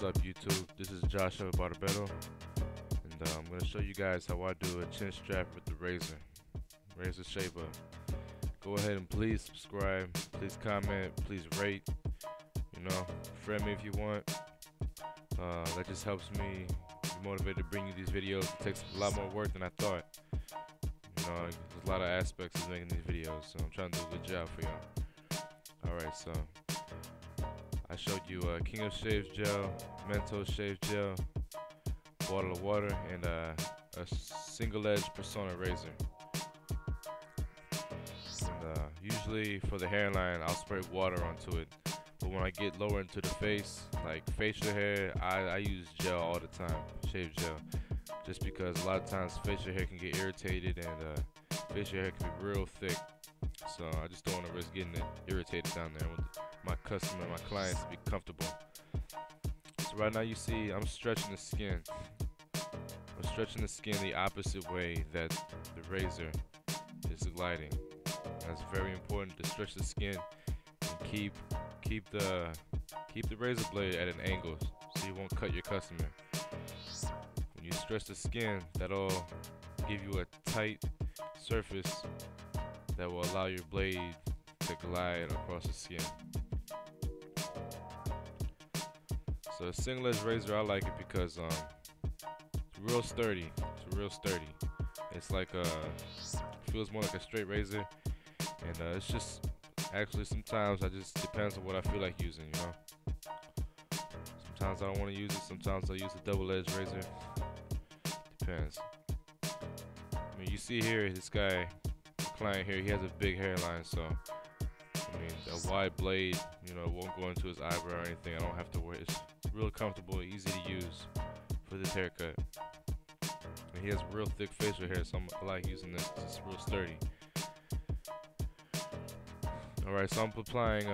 up YouTube? This is Joshua Barbero, and I'm going to show you guys how I do a chin strap with the razor shaver. Go ahead and please subscribe, please comment, please rate, friend me if you want. That just helps me be motivated to bring you these videos. It takes a lot more work than I thought. There's a lot of aspects of making these videos, so I'm trying to do a good job for y'all. Alright, so I showed you King of Shave Gel, Mentos Shave Gel, bottle of water, and a single edge Persona razor. And usually for the hairline, I'll spray water onto it. But when I get lower into the face, like facial hair, I use gel all the time, shave gel. Just because a lot of times facial hair can get irritated and facial hair can be real thick. So I just don't want to risk getting it irritated down there. I want my customer, my clients to be comfortable. So right now you see I'm stretching the skin. I'm stretching the skin the opposite way that the razor is gliding. That's very important to stretch the skin and keep the razor blade at an angle so you won't cut your customer. When you stretch the skin, that'll give you a tight surface that will allow your blade to glide across the skin. So a single edge razor, I like it because it's real sturdy. It's real sturdy. It's like feels more like a straight razor, and it's just actually sometimes I just depends on what I feel like using. Sometimes I don't want to use it. Sometimes I use a double-edged razor. Depends. I mean, you see here, this guy, client here, he has a big hairline, so I mean, a wide blade, won't go into his eyebrow or anything. I don't have to worry. It's real comfortable, easy to use for this haircut. And he has real thick facial hair, so I like using this. It's real sturdy. Alright, so I'm applying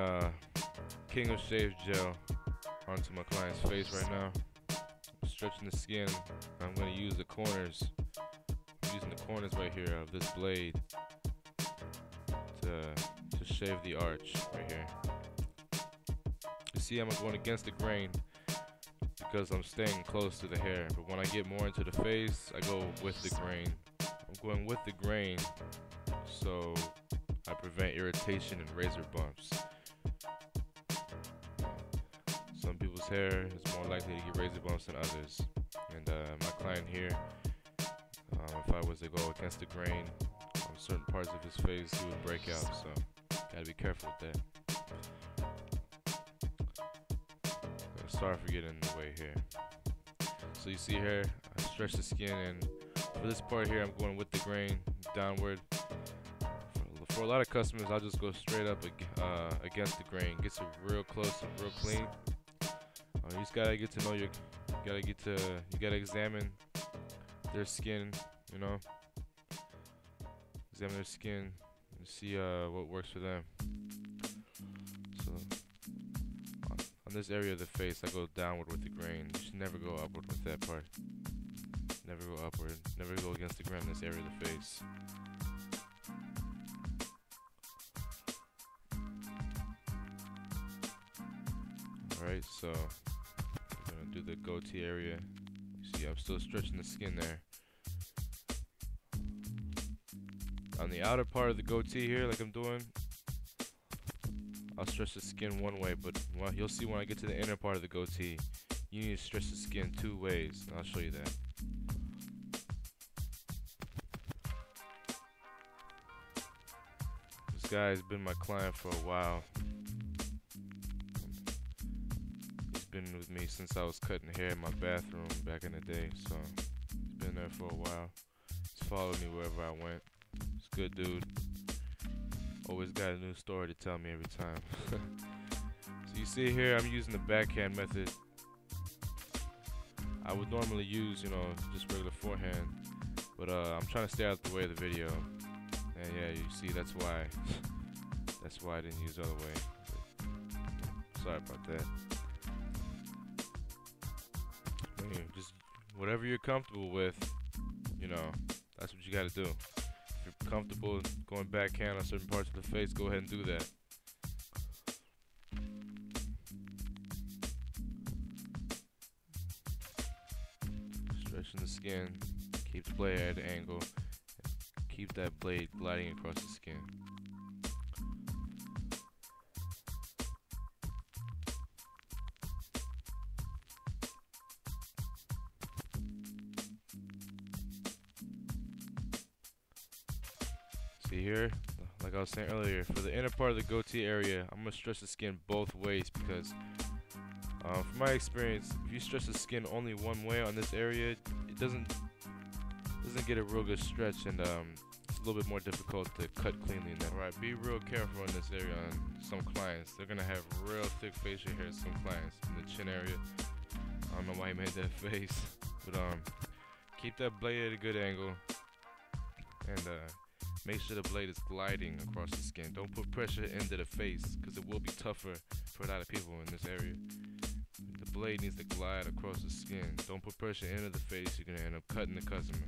King of Shave Gel onto my client's face right now. I'm stretching the skin. I'm going to use the corners. I'm using the corners right here of this blade to shave the arch right here. You see, I'm going against the grain because I'm staying close to the hair. But when I get more into the face, I go with the grain. I'm going with the grain so I prevent irritation and razor bumps. Some people's hair is more likely to get razor bumps than others. And my client here, if I was to go against the grain on certain parts of his face, he would break out. So gotta be careful with that. Sorry for getting in the way here. So you see here, I stretch the skin, and for this part here, I'm going with the grain downward. For a lot of customers, I'll just go straight up against the grain. Gets it real close and real clean. You just gotta get to know you gotta examine their skin, examine their skin and see what works for them. So on this area of the face, I go downward with the grain. You should never go upward with that part. Never go upward. Never go against the grain in this area of the face. Alright, so I'm going to do the goatee area. You see, I'm still stretching the skin there. On the outer part of the goatee here, like I'm doing, I'll stretch the skin one way, but you'll see when I get to the inner part of the goatee, you need to stretch the skin two ways, and I'll show you that. This guy has been my client for a while. Been with me since I was cutting hair in my bathroom back in the day, so he's been there for a while. He's followed me wherever I went. He's a good dude. Always got a new story to tell me every time. So you see here, I'm using the backhand method. I would normally use, just regular forehand, but I'm trying to stay out the way of the video. And yeah, you see, that's why I didn't use the other way. But sorry about that. Just whatever you're comfortable with, that's what you got to do. If you're comfortable going backhand on certain parts of the face, go ahead and do that. Stretching the skin. Keep the blade at an angle. Keep that blade gliding across the skin. See here, like I was saying earlier, for the inner part of the goatee area, I'm gonna stretch the skin both ways because, from my experience, if you stretch the skin only one way on this area, it doesn't get a real good stretch, and it's a little bit more difficult to cut cleanly. Now, right? Be real careful in this area. On some clients, they're gonna have real thick facial hair. Some clients in the chin area. I don't know why he made that face, but keep that blade at a good angle, and make sure the blade is gliding across the skin. Don't put pressure into the face because it will be tougher for a lot of people in this area. The blade needs to glide across the skin. Don't put pressure into the face. You're going to end up cutting the customer.